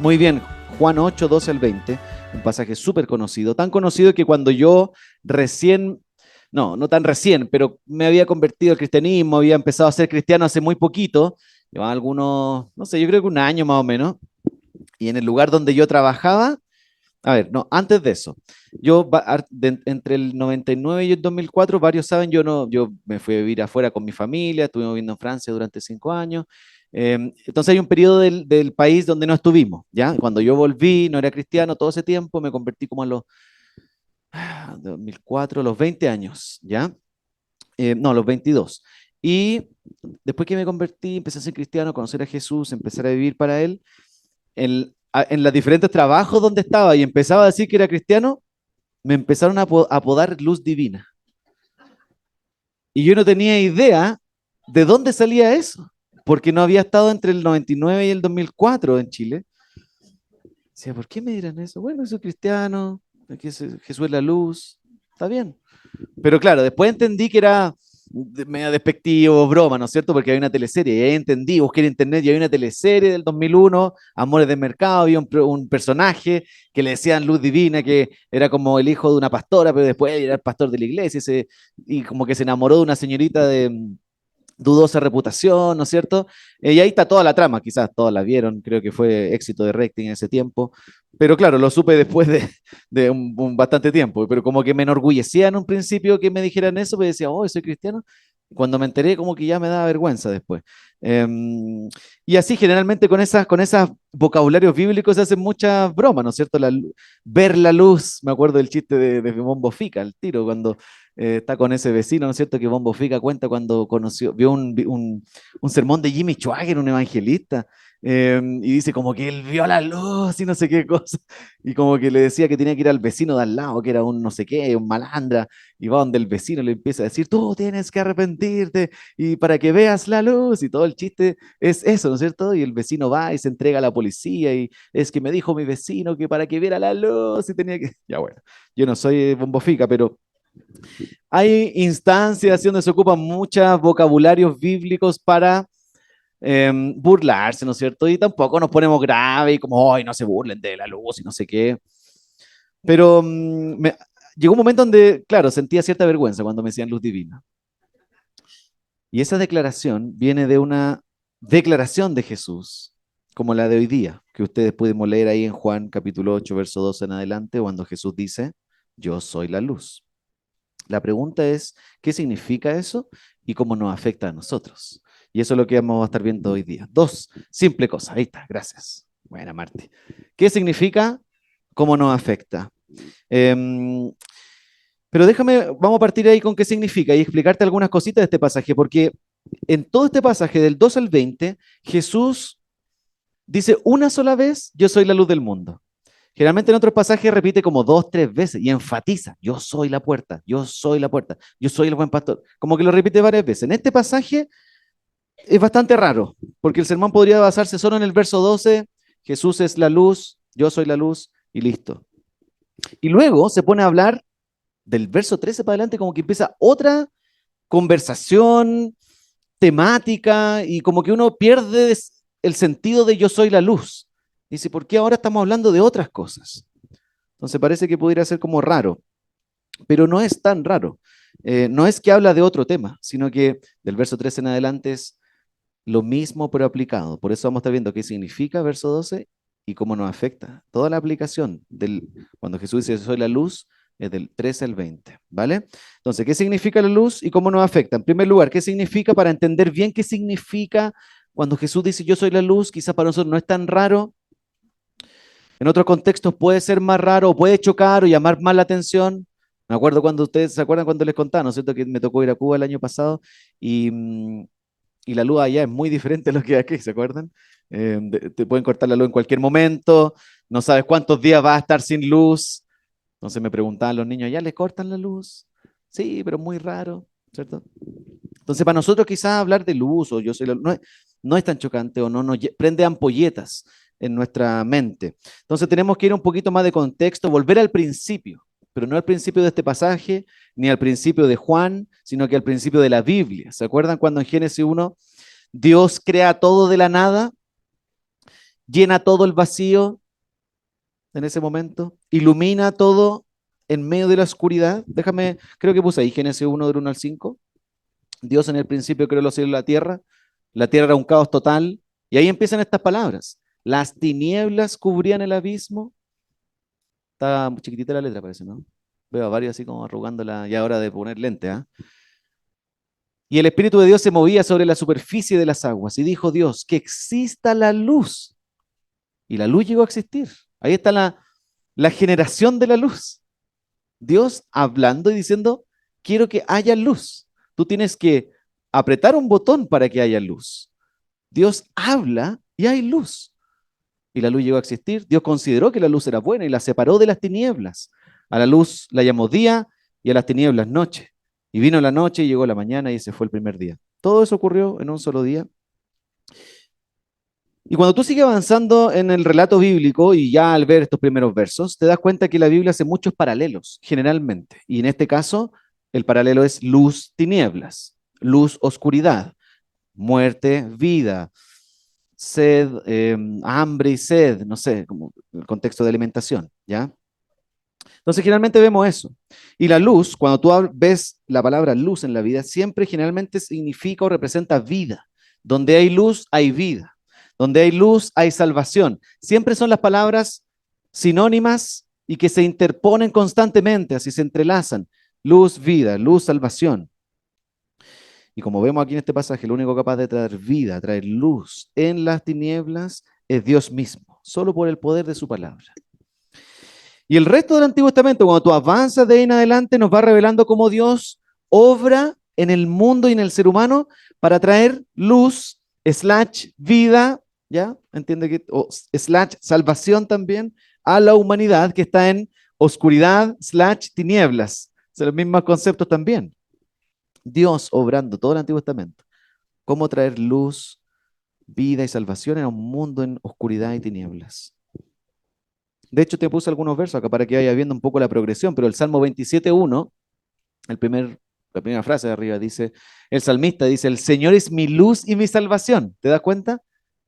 Muy bien, Juan 8, 12 al 20, un pasaje súper conocido, tan conocido que cuando yo recién, no tan recién, pero me había convertido al cristianismo, había empezado a ser cristiano hace muy poquito, llevaba algunos, no sé, yo creo que un año más o menos, y en el lugar donde yo trabajaba, a ver, no, antes de eso, entre el 99 y el 2004, varios saben, yo me fui a vivir afuera con mi familia, estuve viviendo en Francia durante 5 años. Entonces hay un periodo del país donde no estuvimos, ¿ya? Cuando yo volví, no era cristiano todo ese tiempo, me convertí como a los 2004, los 20 años, ¿ya? No, los 22. Y después que me convertí, empecé a ser cristiano, a conocer a Jesús, empezar a vivir para Él, en los diferentes trabajos donde estaba y empezaba a decir que era cristiano, me empezaron a apodar Luz Divina. Y yo no tenía idea de dónde salía eso, porque no había estado entre el 99 y el 2004 en Chile. Decía, ¿por qué me dirán eso? Bueno, soy cristiano, Jesús es la luz, está bien. Pero claro, después entendí que era medio despectivo, broma, ¿no es cierto? Porque había una teleserie, y ahí entendí, busqué en internet y había una teleserie del 2001, Amores de Mercado, había un personaje que le decían Luz Divina, que era como el hijo de una pastora, pero después era el pastor de la iglesia, y como que se enamoró de una señorita de dudosa reputación, ¿no es cierto? Y ahí está toda la trama, quizás todos la vieron, creo que fue éxito de rating en ese tiempo, pero claro, lo supe después de un bastante tiempo, pero como que me enorgullecía en un principio que me dijeran eso, pues decía, oh, soy cristiano. Cuando me enteré, como que ya me daba vergüenza después. Y así, generalmente, con esas vocabularios bíblicos se hacen muchas bromas, ¿no es cierto? Ver la luz, me acuerdo del chiste de Bombo Fica, el tiro, cuando está con ese vecino, ¿no es cierto? Que Bombo Fica cuenta cuando vio un sermón de Jimmy Swaggart, un evangelista, y dice como que él vio la luz y no sé qué cosa, y como que le decía que tenía que ir al vecino de al lado, que era un no sé qué, un malandra, y va donde el vecino le empieza a decir, tú tienes que arrepentirte y para que veas la luz, y todo el chiste es eso, ¿no es cierto? Y el vecino va y se entrega a la policía, y es que me dijo mi vecino que para que viera la luz y tenía que... Ya bueno, yo no soy Bombo Fica, pero hay instancias donde se ocupan muchos vocabularios bíblicos para burlarse, ¿no es cierto? Y tampoco nos ponemos grave y como, ay, no se burlen de la luz y no sé qué. Pero llegó un momento donde, claro, sentía cierta vergüenza cuando me decían luz divina. Y esa declaración viene de una declaración de Jesús, como la de hoy día, que ustedes pudimos leer ahí en Juan capítulo 8, verso 12 en adelante, cuando Jesús dice, yo soy la luz. La pregunta es, ¿qué significa eso y cómo nos afecta a nosotros? Y eso es lo que vamos a estar viendo hoy día. Dos simples cosas. Ahí está, gracias. Buena, Marti. ¿Qué significa? ¿Cómo nos afecta? Eh, pero vamos a partir ahí con qué significa y explicarte algunas cositas de este pasaje, porque en todo este pasaje del 2 al 20, Jesús dice una sola vez, yo soy la luz del mundo. Generalmente en otros pasajes repite como dos, tres veces y enfatiza, yo soy la puerta, yo soy la puerta, yo soy el buen pastor. Como que lo repite varias veces. En este pasaje es bastante raro, porque el sermón podría basarse solo en el verso 12, Jesús es la luz, yo soy la luz y listo. Y luego se pone a hablar del verso 13 para adelante como que empieza otra conversación temática y como que uno pierde el sentido de yo soy la luz. Dice, ¿por qué ahora estamos hablando de otras cosas? Entonces parece que pudiera ser como raro, pero no es tan raro. No es que habla de otro tema, sino que del verso 13 en adelante es lo mismo pero aplicado. Por eso vamos a estar viendo qué significa verso 12 y cómo nos afecta. Toda la aplicación cuando Jesús dice soy la luz es del 13 al 20, ¿vale? Entonces, ¿qué significa la luz y cómo nos afecta? En primer lugar, ¿qué significa para entender bien qué significa cuando Jesús dice yo soy la luz? Quizás para nosotros no es tan raro. En otros contextos puede ser más raro, o puede chocar o llamar más la atención. Me acuerdo cuando ustedes se acuerdan cuando les contaba, ¿no es cierto? Que me tocó ir a Cuba el año pasado y, y la luz allá es muy diferente a lo que aquí, ¿se acuerdan? Te pueden cortar la luz en cualquier momento, no sabes cuántos días vas a estar sin luz. Entonces me preguntaban los niños, ¿ya le cortan la luz? Sí, pero muy raro, ¿cierto? Entonces para nosotros quizás hablar de luz o yo soy la luz, no es tan chocante o no nos prende ampolletas en nuestra mente. Entonces tenemos que ir un poquito más de contexto, volver al principio, pero no al principio de este pasaje, ni al principio de Juan, sino que al principio de la Biblia. ¿Se acuerdan cuando en Génesis 1 Dios crea todo de la nada? llena todo el vacío en ese momento, ilumina todo en medio de la oscuridad. Creo que puse ahí Génesis 1 del 1 al 5. Dios en el principio creó los cielos y la tierra era un caos total, y ahí empiezan estas palabras. Las tinieblas cubrían el abismo. Está muy chiquitita la letra, parece, ¿no? Veo a varios así como arrugándola, ya hora de poner lente, ¿ah? Y el Espíritu de Dios se movía sobre la superficie de las aguas, y dijo Dios, que exista la luz. Y la luz llegó a existir. Ahí está la generación de la luz. Dios hablando y diciendo, quiero que haya luz. Tú tienes que apretar un botón para que haya luz. Dios habla y hay luz. Y la luz llegó a existir. Dios consideró que la luz era buena y la separó de las tinieblas. A la luz la llamó día y a las tinieblas noche. Y vino la noche y llegó la mañana y ese fue el primer día. Todo eso ocurrió en un solo día. Y cuando tú sigues avanzando en el relato bíblico y ya al ver estos primeros versos, te das cuenta que la Biblia hace muchos paralelos, generalmente. Y en este caso, el paralelo es luz, tinieblas, luz, oscuridad, muerte, vida, sed, hambre y sed, no sé, como el contexto de alimentación, ¿ya? Entonces, generalmente vemos eso. Y la luz, cuando tú ves la palabra luz en la vida, siempre generalmente significa o representa vida. Donde hay luz, hay vida. Donde hay luz, hay salvación. Siempre son las palabras sinónimas y que se interponen constantemente, así se entrelazan. Luz, vida, luz, salvación. Y como vemos aquí en este pasaje, lo único capaz de traer vida, traer luz en las tinieblas es Dios mismo, solo por el poder de su palabra. Y el resto del Antiguo Testamento, cuando tú avanzas de ahí en adelante, nos va revelando cómo Dios obra en el mundo y en el ser humano para traer luz, slash vida, ¿ya? Entiende que, o slash salvación también a la humanidad que está en oscuridad, slash tinieblas. Son los mismos conceptos también. Dios obrando todo el Antiguo Testamento. Cómo traer luz, vida y salvación a un mundo en oscuridad y tinieblas. De hecho, te puse algunos versos acá para que vaya viendo un poco la progresión, pero el Salmo 27.1, la primera frase de arriba dice, el salmista dice, el Señor es mi luz y mi salvación. ¿Te das cuenta?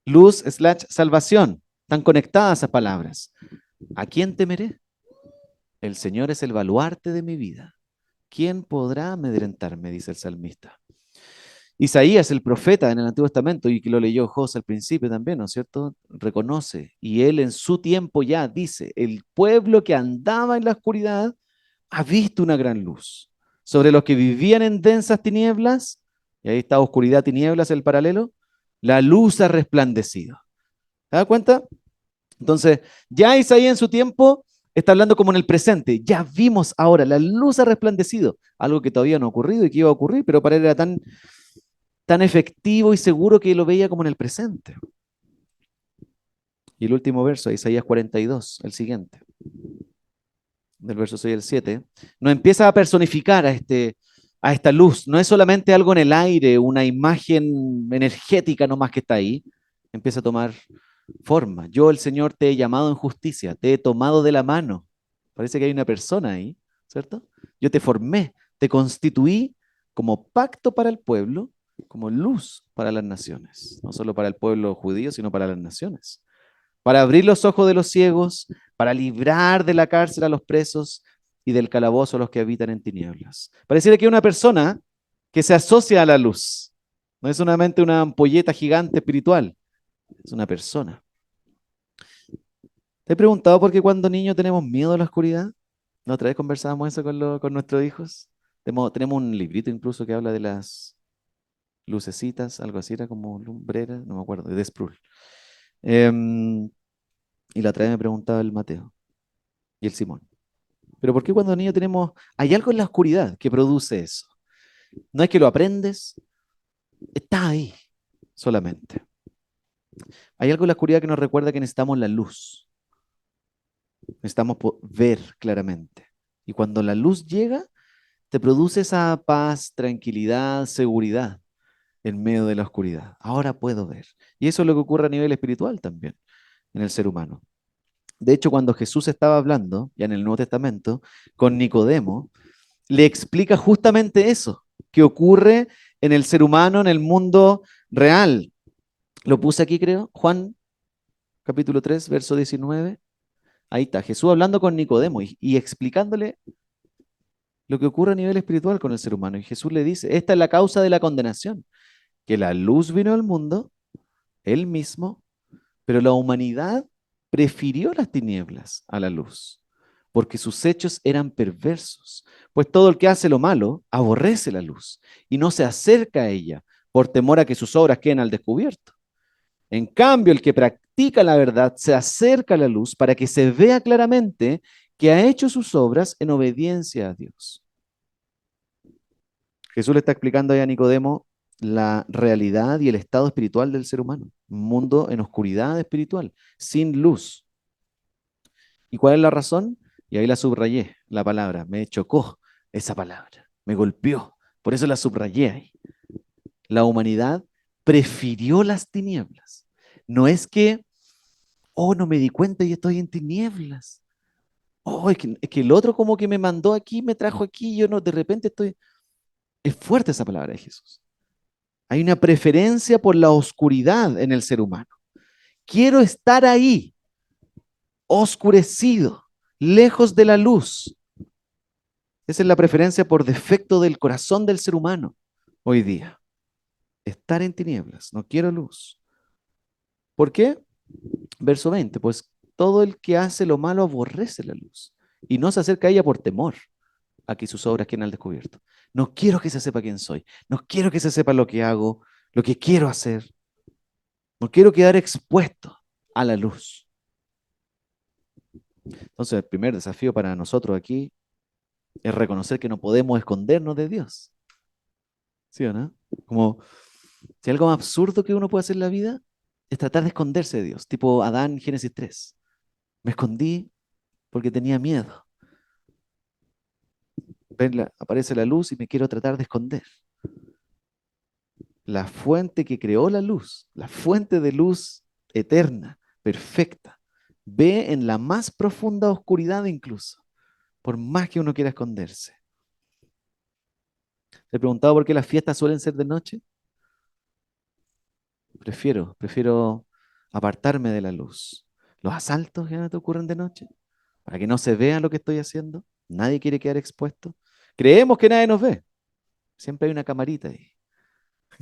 Luz slash salvación. Están conectadas esas palabras. ¿A quién temeré? El Señor es el baluarte de mi vida. ¿Quién podrá amedrentarme? Dice el salmista. Isaías, el profeta en el Antiguo Testamento, y que lo leyó José al principio también, ¿no es cierto? Reconoce, y él en su tiempo ya dice, el pueblo que andaba en la oscuridad ha visto una gran luz. Sobre los que vivían en densas tinieblas, y ahí está oscuridad, tinieblas, el paralelo, la luz ha resplandecido. ¿Te das cuenta? Entonces, ya Isaías en su tiempo está hablando como en el presente. Ya vimos ahora, la luz ha resplandecido, algo que todavía no ha ocurrido y que iba a ocurrir, pero para él era tan efectivo y seguro que lo veía como en el presente. Y el último verso, Isaías 42, el siguiente, del verso 6 al 7, nos empieza a personificar a esta luz. No es solamente algo en el aire, una imagen energética nomás que está ahí, empieza a tomar forma. Yo, el Señor, te he llamado en justicia, te he tomado de la mano. Parece que hay una persona ahí, ¿cierto? Yo te formé, te constituí como pacto para el pueblo, como luz para las naciones, no solo para el pueblo judío, sino para las naciones, para abrir los ojos de los ciegos, para librar de la cárcel a los presos y del calabozo a los que habitan en tinieblas. Pareciera que hay una persona que se asocia a la luz, no es solamente una ampolleta gigante espiritual, es una persona. ¿Te he preguntado por qué cuando niños tenemos miedo a la oscuridad? La otra vez conversábamos eso con nuestros hijos. Tenemos un librito incluso que habla de las lucecitas, algo así, era como lumbrera, no me acuerdo, de Sproul. Y la otra vez me preguntaba el Mateo y el Simón. ¿Pero por qué cuando niños hay algo en la oscuridad que produce eso? No es que lo aprendes, está ahí solamente. Hay algo en la oscuridad que nos recuerda que necesitamos la luz. Necesitamos ver claramente. Y cuando la luz llega, te produce esa paz, tranquilidad, seguridad en medio de la oscuridad. Ahora puedo ver. Y eso es lo que ocurre a nivel espiritual también en el ser humano. De hecho, cuando Jesús estaba hablando, ya en el Nuevo Testamento, con Nicodemo, le explica justamente eso, que ocurre en el ser humano, en el mundo real. Lo puse aquí, creo, Juan capítulo 3, verso 19. Ahí está, Jesús hablando con Nicodemo y explicándole lo que ocurre a nivel espiritual con el ser humano. Y Jesús le dice, esta es la causa de la condenación, que la luz vino al mundo, él mismo, pero la humanidad prefirió las tinieblas a la luz, porque sus hechos eran perversos. Pues todo el que hace lo malo aborrece la luz y no se acerca a ella por temor a que sus obras queden al descubierto. En cambio, el que practica la verdad se acerca a la luz para que se vea claramente que ha hecho sus obras en obediencia a Dios. Jesús le está explicando ahí a Nicodemo la realidad y el estado espiritual del ser humano. Un mundo en oscuridad espiritual, sin luz. ¿Y cuál es la razón? Y ahí la subrayé, la palabra. Me chocó esa palabra, me golpeó. Por eso la subrayé ahí. La humanidad prefirió las tinieblas. No es que, oh, no me di cuenta y estoy en tinieblas. Oh, es que el otro como que me mandó aquí, me trajo aquí, yo no, de repente estoy... Es fuerte esa palabra de Jesús. Hay una preferencia por la oscuridad en el ser humano. Quiero estar ahí, oscurecido, lejos de la luz. Esa es la preferencia por defecto del corazón del ser humano hoy día. Estar en tinieblas, no quiero luz. ¿Por qué? Verso 20, pues todo el que hace lo malo aborrece la luz y no se acerca a ella por temor a que sus obras queden al descubierto. No quiero que se sepa quién soy, no quiero que se sepa lo que hago, lo que quiero hacer, no quiero quedar expuesto a la luz. Entonces, el primer desafío para nosotros aquí es reconocer que no podemos escondernos de Dios. ¿Sí o no? Como si algo más absurdo que uno puede hacer en la vida es tratar de esconderse de Dios, tipo Adán, Génesis 3. Me escondí porque tenía miedo. Aparece la luz y me quiero tratar de esconder. La fuente que creó la luz, la fuente de luz eterna, perfecta, ve en la más profunda oscuridad incluso, por más que uno quiera esconderse. ¿Te he preguntado por qué las fiestas suelen ser de noche? Prefiero apartarme de la luz. Los asaltos ya no te ocurren de noche, para que no se vea lo que estoy haciendo. Nadie quiere quedar expuesto. Creemos que nadie nos ve. Siempre hay una camarita ahí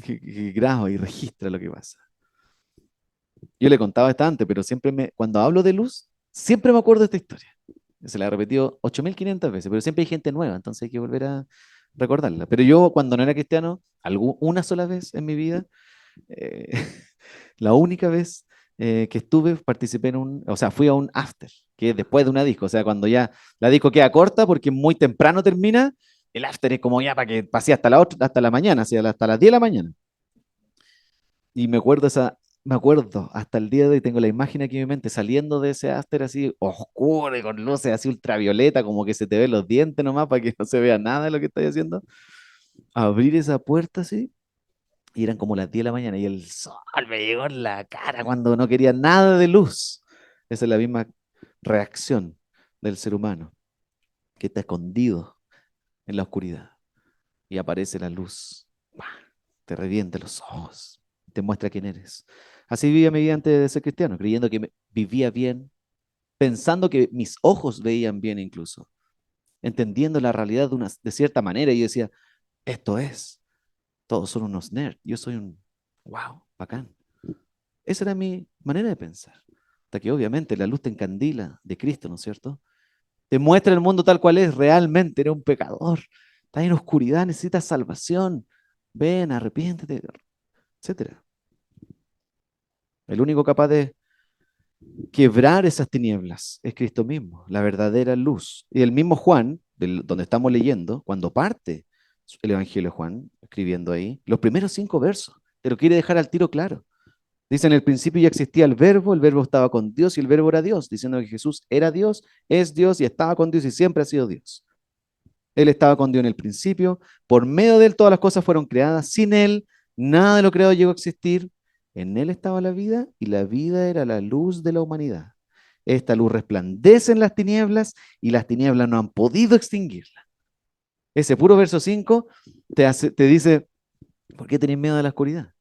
que graba y registra lo que pasa. Yo le contaba esta antes, pero cuando hablo de luz, siempre me acuerdo de esta historia. Se la he repetido 8500 veces, pero siempre hay gente nueva, entonces hay que volver a recordarla. Pero yo, cuando no era cristiano, una sola vez en mi vida, eh, la única vez que estuve, participé o sea, fui a un after, que es después de una disco, o sea, cuando ya la disco queda corta porque muy temprano termina, el after es como ya para que pase hasta la mañana, así, hasta las 10 de la mañana. Y me acuerdo hasta el día de hoy, tengo la imagen aquí en mi mente, saliendo de ese after así oscuro y con luces así ultravioleta, como que se te ven los dientes nomás para que no se vea nada de lo que estoy haciendo. Abrir esa puerta así, y eran como las 10 de la mañana y el sol me llegó en la cara cuando no quería nada de luz. Esa es la misma reacción del ser humano, que está escondido en la oscuridad y aparece la luz. ¡Pah! Te revienta los ojos, te muestra quién eres. Así vivía mi vida antes de ser cristiano, creyendo que vivía bien, pensando que mis ojos veían bien incluso, entendiendo la realidad de cierta manera. Y yo decía, esto es, todos son unos nerds, yo soy un, wow, bacán. Esa era mi manera de pensar. Hasta que obviamente la luz te encandila de Cristo, ¿no es cierto? Te muestra el mundo tal cual es, realmente eres un pecador, estás en oscuridad, necesitas salvación, ven, arrepiéntete, etcétera. El único capaz de quebrar esas tinieblas es Cristo mismo, la verdadera luz. Y el mismo Juan, donde estamos leyendo, cuando parte el Evangelio de Juan, escribiendo ahí, los primeros 5 versos, te lo quiere dejar al tiro claro. Dice, en el principio ya existía el verbo estaba con Dios y el verbo era Dios, diciendo que Jesús era Dios, es Dios y estaba con Dios y siempre ha sido Dios. Él estaba con Dios en el principio, por medio de él todas las cosas fueron creadas, sin él nada de lo creado llegó a existir. En él estaba la vida y la vida era la luz de la humanidad. Esta luz resplandece en las tinieblas y las tinieblas no han podido extinguirla. Ese puro verso 5 te dice, ¿por qué tenés miedo de la oscuridad?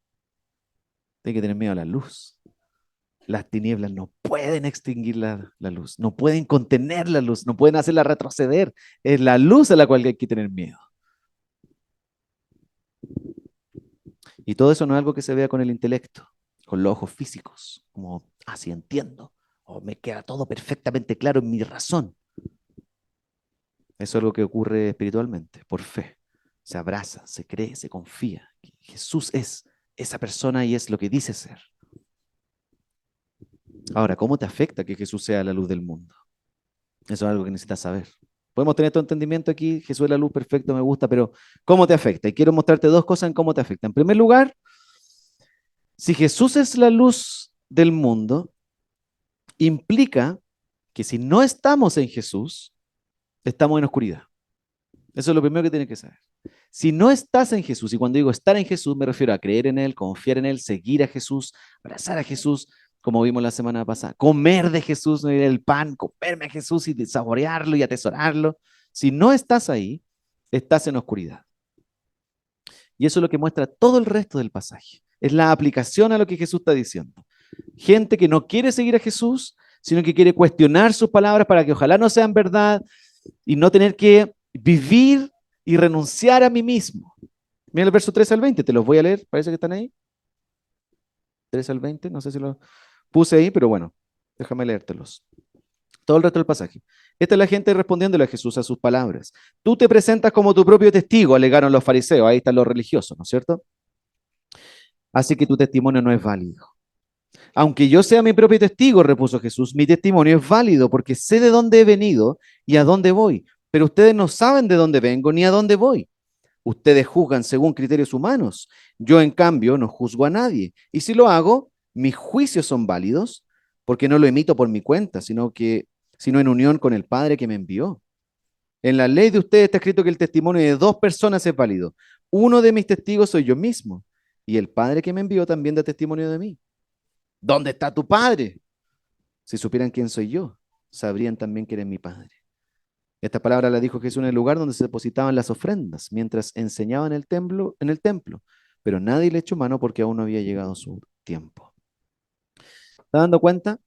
Tienes que tener miedo a la luz. Las tinieblas no pueden extinguir la luz, no pueden contener la luz, no pueden hacerla retroceder. Es la luz a la cual hay que tener miedo. Y todo eso no es algo que se vea con el intelecto, con los ojos físicos, como así entiendo, o me queda todo perfectamente claro en mi razón. Eso es algo que ocurre espiritualmente, por fe. Se abraza, se cree, se confía. Jesús es esa persona y es lo que dice ser. Ahora, ¿cómo te afecta que Jesús sea la luz del mundo? Eso es algo que necesitas saber. Podemos tener tu entendimiento aquí, Jesús es la luz, perfecto, me gusta, pero ¿cómo te afecta? Y quiero mostrarte dos cosas en cómo te afecta. En primer lugar, si Jesús es la luz del mundo, implica que si no estamos en Jesús, estamos en oscuridad. Eso es lo primero que tienes que saber. Si no estás en Jesús, y cuando digo estar en Jesús, me refiero a creer en Él, confiar en Él, seguir a Jesús, abrazar a Jesús, como vimos la semana pasada, comer de Jesús, no el pan, comerme a Jesús y saborearlo y atesorarlo. Si no estás ahí, estás en oscuridad. Y eso es lo que muestra todo el resto del pasaje. Es la aplicación a lo que Jesús está diciendo. Gente que no quiere seguir a Jesús, sino que quiere cuestionar sus palabras para que ojalá no sean verdad y no tener que vivir y renunciar a mí mismo. Mira el verso 3 al 20, te los voy a leer, parece que están ahí. 3 al 20, no sé si lo puse ahí, pero bueno, déjame leértelos. Todo el resto del pasaje. Esta es la gente respondiéndole a Jesús a sus palabras. Tú te presentas como tu propio testigo, alegaron los fariseos, ahí están los religiosos, ¿no es cierto? Así que tu testimonio no es válido. Aunque yo sea mi propio testigo, repuso Jesús, mi testimonio es válido porque sé de dónde he venido y a dónde voy, pero ustedes no saben de dónde vengo ni a dónde voy. Ustedes juzgan según criterios humanos. Yo, en cambio, no juzgo a nadie. Y si lo hago, mis juicios son válidos porque no lo emito por mi cuenta, sino en unión con el Padre que me envió. En la ley de ustedes está escrito que el testimonio de dos personas es válido. Uno de mis testigos soy yo mismo, y el Padre que me envió también da testimonio de mí. ¿Dónde está tu Padre? Si supieran quién soy yo, sabrían también quién es mi Padre. Esta palabra la dijo Jesús en el lugar donde se depositaban las ofrendas, mientras enseñaba en el templo, pero nadie le echó mano porque aún no había llegado su tiempo. ¿Está dando cuenta?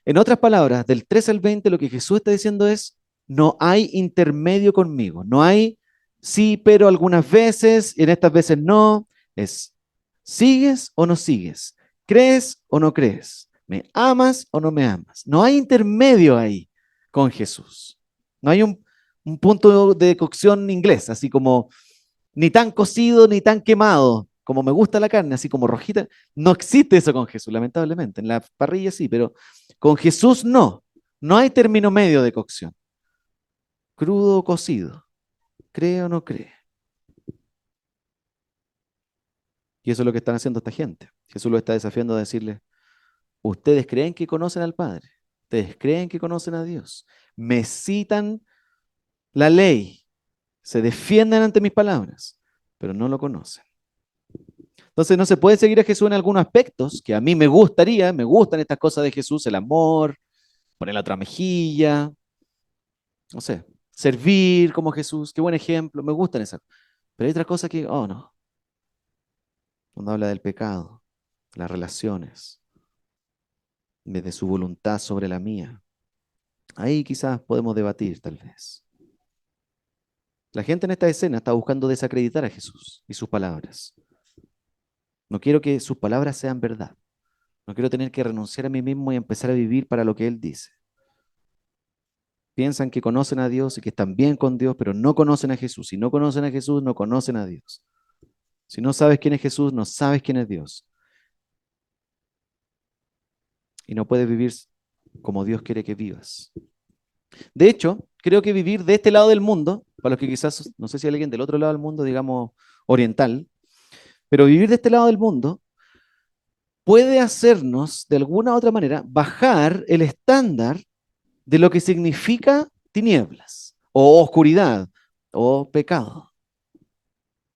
En otras palabras, del 3 al 20, lo que Jesús está diciendo es, no hay intermedio conmigo, no hay sí, pero algunas veces, y en estas veces no, es sigues o no sigues, crees o no crees, me amas o no me amas. No hay intermedio ahí con Jesús. No hay un punto de cocción inglés, así como ni tan cocido ni tan quemado, como me gusta la carne, así como rojita. No existe eso con Jesús, lamentablemente. En la parrilla sí, pero con Jesús no. No hay término medio de cocción. Crudo o cocido. ¿Cree o no cree? Y eso es lo que están haciendo esta gente. Jesús lo está desafiando a decirle, ustedes creen que conocen al Padre. Ustedes creen que conocen a Dios. Me citan la ley. Se defienden ante mis palabras, pero no lo conocen. Entonces no se puede seguir a Jesús en algunos aspectos que a mí me gustaría, me gustan estas cosas de Jesús, el amor, poner la otra mejilla, no sé, servir como Jesús, qué buen ejemplo, me gustan esas. Pero hay otras cosas que, oh no, cuando habla del pecado, las relaciones, de su voluntad sobre la mía, ahí quizás podemos debatir tal vez. La gente en esta escena está buscando desacreditar a Jesús y sus palabras. No quiero que sus palabras sean verdad. No quiero tener que renunciar a mí mismo y empezar a vivir para lo que Él dice. Piensan que conocen a Dios y que están bien con Dios, pero no conocen a Jesús. Si no conocen a Jesús, no conocen a Dios. Si no sabes quién es Jesús, no sabes quién es Dios. Y no puedes vivir como Dios quiere que vivas. De hecho, creo que vivir de este lado del mundo, para los que quizás, no sé si hay alguien del otro lado del mundo, digamos oriental, pero vivir de este lado del mundo puede hacernos, de alguna u otra manera, bajar el estándar de lo que significa tinieblas, o oscuridad, o pecado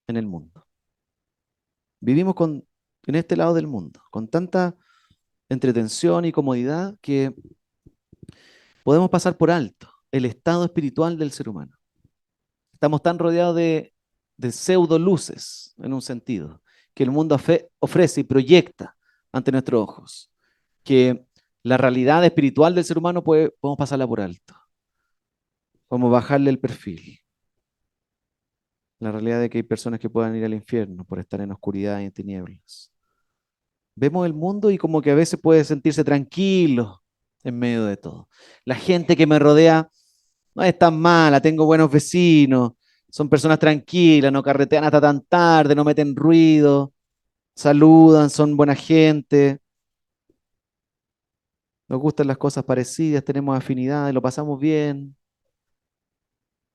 en el mundo. Vivimos en este lado del mundo, con tanta entretención y comodidad que podemos pasar por alto el estado espiritual del ser humano. Estamos tan rodeados de pseudo luces, en un sentido, que el mundo ofrece y proyecta ante nuestros ojos. que la realidad espiritual del ser humano podemos pasarla por alto, podemos bajarle el perfil. La realidad de que hay personas que puedan ir al infierno por estar en oscuridad y en tinieblas. Vemos el mundo y como que a veces puede sentirse tranquilo en medio de todo. La gente que me rodea no es tan mala, tengo buenos vecinos, son personas tranquilas, no carretean hasta tan tarde, no meten ruido, saludan, son buena gente, nos gustan las cosas parecidas, tenemos afinidades, lo pasamos bien.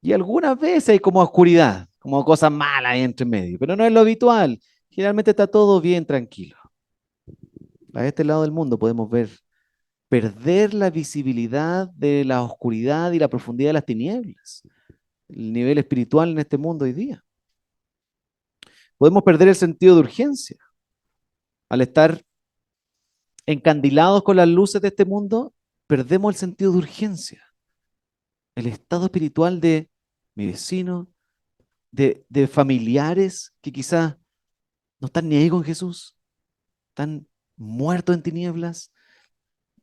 Y algunas veces hay como oscuridad, como cosas malas ahí entre medio, pero no es lo habitual. Generalmente está todo bien tranquilo. A este lado del mundo podemos ver perder la visibilidad de la oscuridad y la profundidad de las tinieblas, el nivel espiritual en este mundo hoy día. Podemos perder el sentido de urgencia al estar encandilados con las luces de este mundo, perdemos el sentido de urgencia, el estado espiritual de mi vecino, de familiares que quizás no están ni ahí con Jesús, están muertos en tinieblas,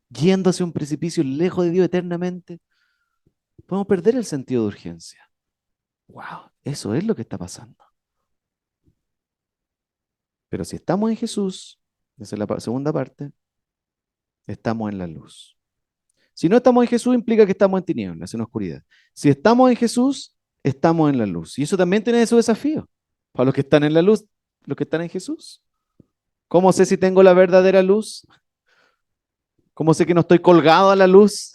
yendo hacia un precipicio lejos de Dios eternamente. Podemos perder el sentido de urgencia. Wow, eso es lo que está pasando. Pero si estamos en Jesús, esa es la segunda parte, estamos en la luz. Si no estamos en Jesús, implica que estamos en tinieblas, en oscuridad. Si estamos en Jesús, estamos en la luz. Y eso también tiene su desafío. Para los que están en la luz, los que están en Jesús. ¿Cómo sé si tengo la verdadera luz? ¿Cómo sé que no estoy colgado a la luz?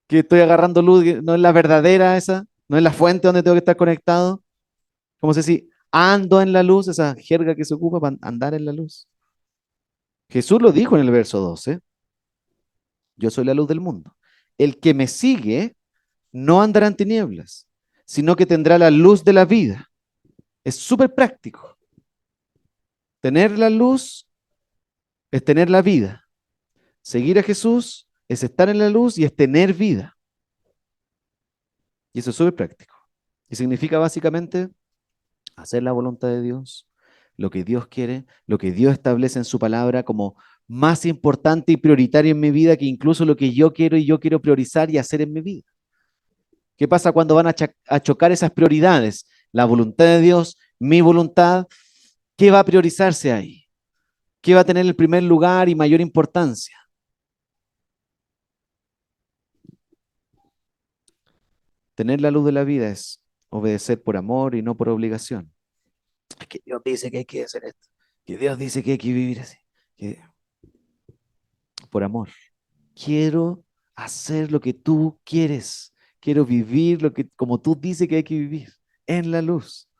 Que estoy agarrando luz, que no es la verdadera esa, no es la fuente donde tengo que estar conectado. ¿Cómo sé si ando en la luz, esa jerga que se ocupa para andar en la luz? Jesús lo dijo en el verso 12, yo soy la luz del mundo. El que me sigue no andará en tinieblas, sino que tendrá la luz de la vida. Es súper práctico. Tener la luz es tener la vida. Seguir a Jesús es estar en la luz y es tener vida. Y eso es súper práctico. Y significa básicamente hacer la voluntad de Dios, lo que Dios quiere, lo que Dios establece en su palabra como más importante y prioritario en mi vida que incluso lo que yo quiero y yo quiero priorizar y hacer en mi vida. ¿Qué pasa cuando van a chocar esas prioridades? La voluntad de Dios, mi voluntad, ¿qué va a priorizarse ahí? ¿Qué va a tener el primer lugar y mayor importancia? Tener la luz de la vida es obedecer por amor y no por obligación. Es que Dios dice que hay que hacer esto, que Dios dice que hay que vivir así, que por amor. Quiero hacer lo que tú quieres, quiero vivir lo que como tú dices que hay que vivir, en la luz.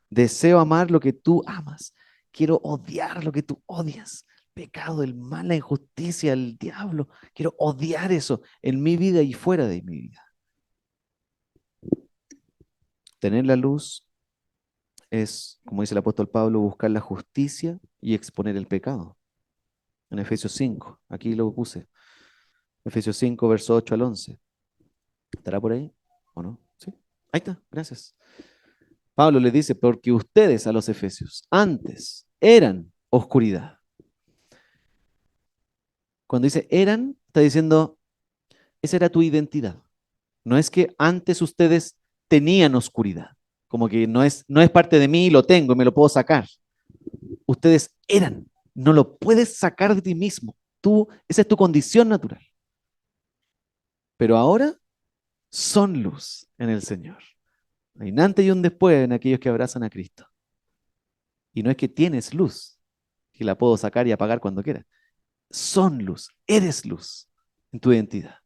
Deseo amar lo que tú amas, quiero odiar lo que tú odias. Pecado, el mal, la injusticia, el diablo. Quiero odiar eso en mi vida y fuera de mi vida. Tener la luz es, como dice el apóstol Pablo, buscar la justicia y exponer el pecado. En Efesios 5, aquí lo puse. Efesios 5, verso 8 al 11. ¿Estará por ahí o no? Sí. Ahí está, gracias. Pablo le dice, porque ustedes a los efesios antes eran oscuridad. Cuando dice eran, está diciendo, esa era tu identidad. No es que antes ustedes tenían oscuridad, como que no es parte de mí y lo tengo y me lo puedo sacar. Ustedes eran, no lo puedes sacar de ti mismo. Tú, esa es tu condición natural. Pero ahora son luz en el Señor. Hay un antes y un después en aquellos que abrazan a Cristo. Y no es que tienes luz, que la puedo sacar y apagar cuando quiera. Son luz, eres luz en tu identidad.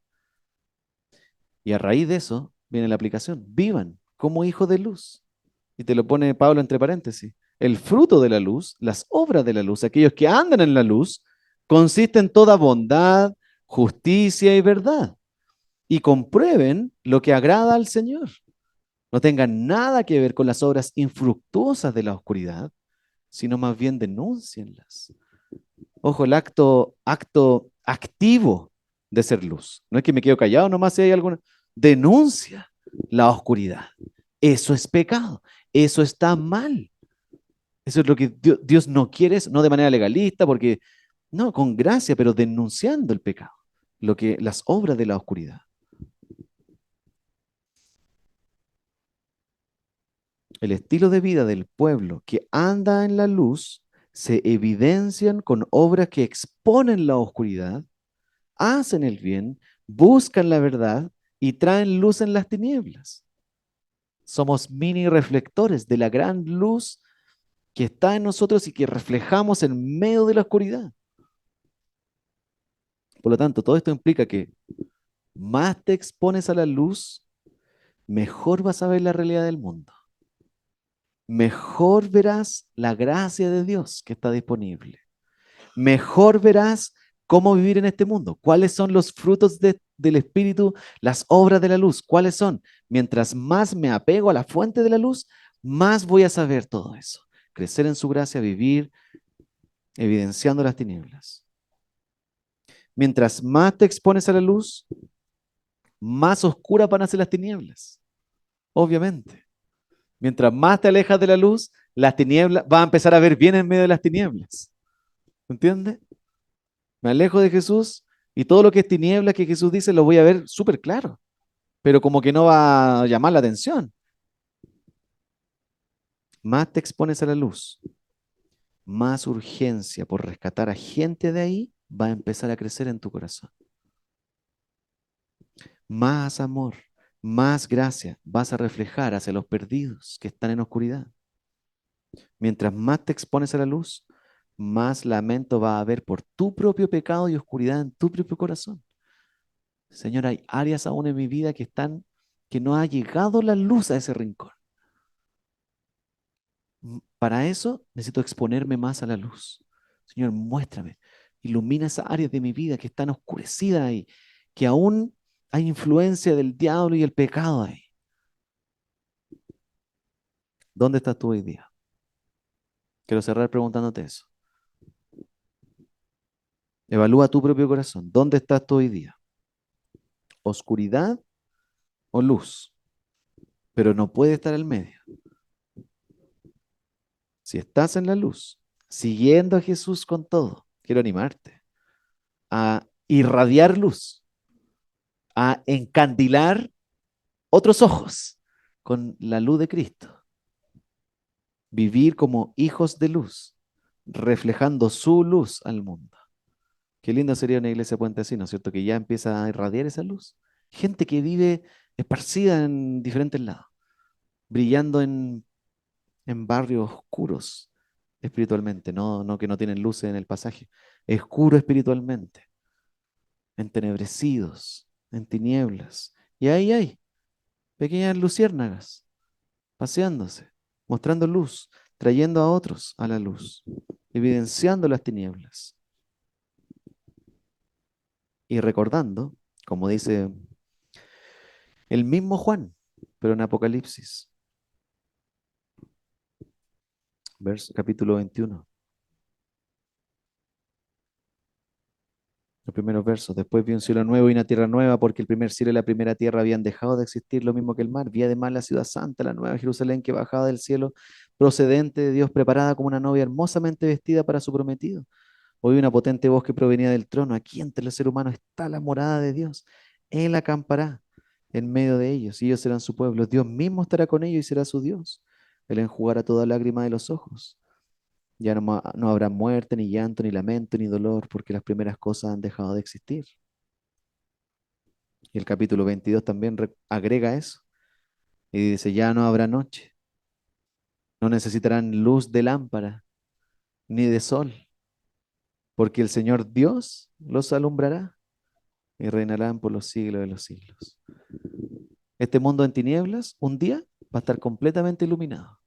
Y a raíz de eso viene la aplicación. Vivan como hijos de luz. Y te lo pone Pablo entre paréntesis. El fruto de la luz, las obras de la luz, aquellos que andan en la luz, consiste en toda bondad, justicia y verdad. Y comprueben lo que agrada al Señor. No tengan nada que ver con las obras infructuosas de la oscuridad, sino más bien denúncienlas. Ojo, el acto activo de ser luz. No es que me quedo callado nomás si hay alguna. Denuncia la oscuridad. Eso es pecado. Eso está mal. Eso es lo que Dios no quiere, no de manera legalista, porque No, con gracia, pero denunciando el pecado, las obras de la oscuridad. El estilo de vida del pueblo que anda en la luz se evidencian con obras que exponen la oscuridad, hacen el bien, buscan la verdad y traen luz en las tinieblas. Somos mini reflectores de la gran luz que está en nosotros y que reflejamos en medio de la oscuridad. Por lo tanto, todo esto implica que más te expones a la luz, mejor vas a ver la realidad del mundo. Mejor verás la gracia de Dios que está disponible. Mejor verás cómo vivir en este mundo. ¿Cuáles son los frutos del Espíritu, las obras de la luz? ¿Cuáles son? Mientras más me apego a la fuente de la luz, más voy a saber todo eso. Crecer en su gracia, vivir evidenciando las tinieblas. Mientras más te expones a la luz, más oscuras van a ser las tinieblas, obviamente. Mientras más te alejas de la luz, las tinieblas, vas a empezar a ver bien en medio de las tinieblas. ¿Entiendes? Me alejo de Jesús y todo lo que es tinieblas que Jesús dice lo voy a ver súper claro, pero como que no va a llamar la atención. Más te expones a la luz, más urgencia por rescatar a gente de ahí va a empezar a crecer en tu corazón. Más amor, más gracia vas a reflejar hacia los perdidos que están en oscuridad. Mientras más te expones a la luz, más lamento va a haber por tu propio pecado y oscuridad en tu propio corazón. Señor, hay áreas aún en mi vida que no ha llegado la luz a ese rincón. Para eso necesito exponerme más a la luz. Señor, muéstrame, ilumina esas áreas de mi vida que están oscurecidas y que aún hay influencia del diablo y el pecado ahí. ¿Dónde estás tú hoy día? Quiero cerrar preguntándote eso. Evalúa tu propio corazón. ¿Dónde estás tú hoy día? ¿Oscuridad o luz? Pero no puede estar al medio. Si estás en la luz, siguiendo a Jesús con todo, quiero animarte a irradiar luz, a encandilar otros ojos con la luz de Cristo. Vivir como hijos de luz, reflejando su luz al mundo. Qué linda sería una iglesia puente así, ¿no es cierto? Que ya empieza a irradiar esa luz. Gente que vive esparcida en diferentes lados, brillando en barrios oscuros espiritualmente, no que no tienen luces en el pasaje, oscuro espiritualmente, entenebrecidos, en tinieblas. Y ahí hay pequeñas luciérnagas paseándose, mostrando luz, trayendo a otros a la luz, evidenciando las tinieblas y recordando, como dice el mismo Juan, pero en Apocalipsis, capítulo 21. Los primeros versos. Después vi un cielo nuevo y una tierra nueva, porque el primer cielo y la primera tierra habían dejado de existir, lo mismo que el mar. Vi además la ciudad santa, la nueva Jerusalén, que bajaba del cielo, procedente de Dios, preparada como una novia hermosamente vestida para su prometido. Oí una potente voz que provenía del trono. Aquí entre los seres humanos está la morada de Dios. Él acampará en medio de ellos, y ellos serán su pueblo. Dios mismo estará con ellos y será su Dios. Él enjugará toda lágrima de los ojos. Ya no habrá muerte, ni llanto, ni lamento, ni dolor, porque las primeras cosas han dejado de existir. Y el capítulo 22 también agrega eso. Y dice, ya no habrá noche, no necesitarán luz de lámpara, ni de sol, porque el Señor Dios los alumbrará y reinarán por los siglos de los siglos. Este mundo en tinieblas, un día, va a estar completamente iluminado.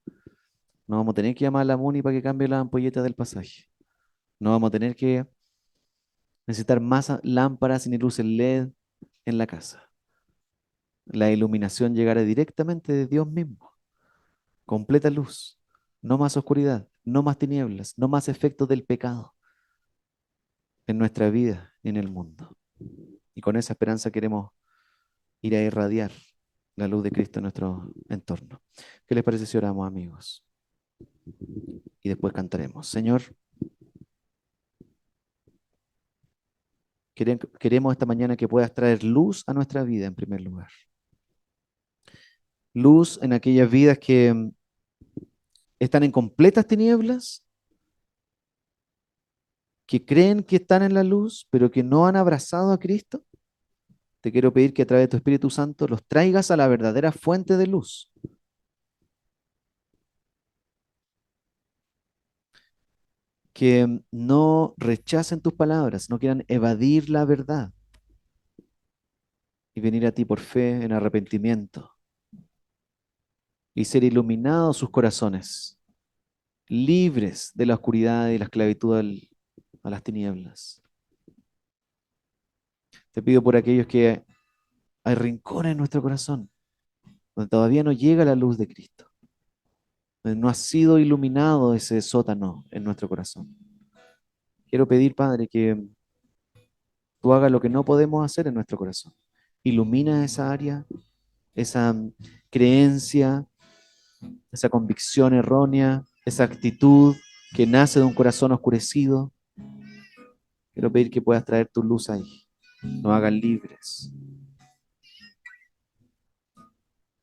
No vamos a tener que llamar a la MUNI para que cambie las ampolletas del pasaje. No vamos a tener que necesitar más lámparas ni luces LED en la casa. La iluminación llegará directamente de Dios mismo. Completa luz. No más oscuridad, no más tinieblas, no más efectos del pecado en nuestra vida y en el mundo. Y con esa esperanza queremos ir a irradiar la luz de Cristo en nuestro entorno. ¿Qué les parece si oramos, amigos? Y después cantaremos. Señor, Queremos esta mañana que puedas traer luz a nuestra vida en primer lugar. Luz en aquellas vidas que están en completas tinieblas, que creen que están en la luz, pero que no han abrazado a Cristo. Te quiero pedir que a través de tu Espíritu Santo los traigas a la verdadera fuente de luz. Que no rechacen tus palabras, no quieran evadir la verdad y venir a ti por fe en arrepentimiento y ser iluminados sus corazones, libres de la oscuridad y la esclavitud a las tinieblas. Te pido por aquellos que hay rincones en nuestro corazón, donde todavía no llega la luz de Cristo, donde no ha sido iluminado ese sótano en nuestro corazón. Quiero pedir, Padre, que tú hagas lo que no podemos hacer en nuestro corazón. Ilumina esa área, esa creencia, esa convicción errónea, esa actitud que nace de un corazón oscurecido. Quiero pedir que puedas traer tu luz ahí, nos hagas libres.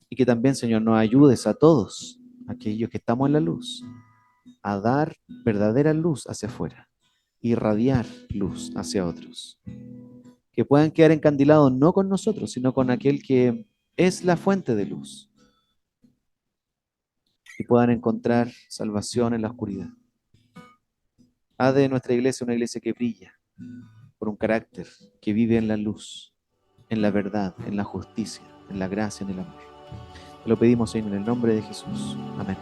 Y que también, Señor, nos ayudes a todos, aquellos que estamos en la luz, a dar verdadera luz hacia afuera, irradiar luz hacia otros. Que puedan quedar encandilados no con nosotros, sino con aquel que es la fuente de luz. Y puedan encontrar salvación en la oscuridad. Haz de nuestra iglesia una iglesia que brilla por un carácter que vive en la luz, en la verdad, en la justicia, en la gracia, en el amor. Te lo pedimos, Señor, en el nombre de Jesús. Amén.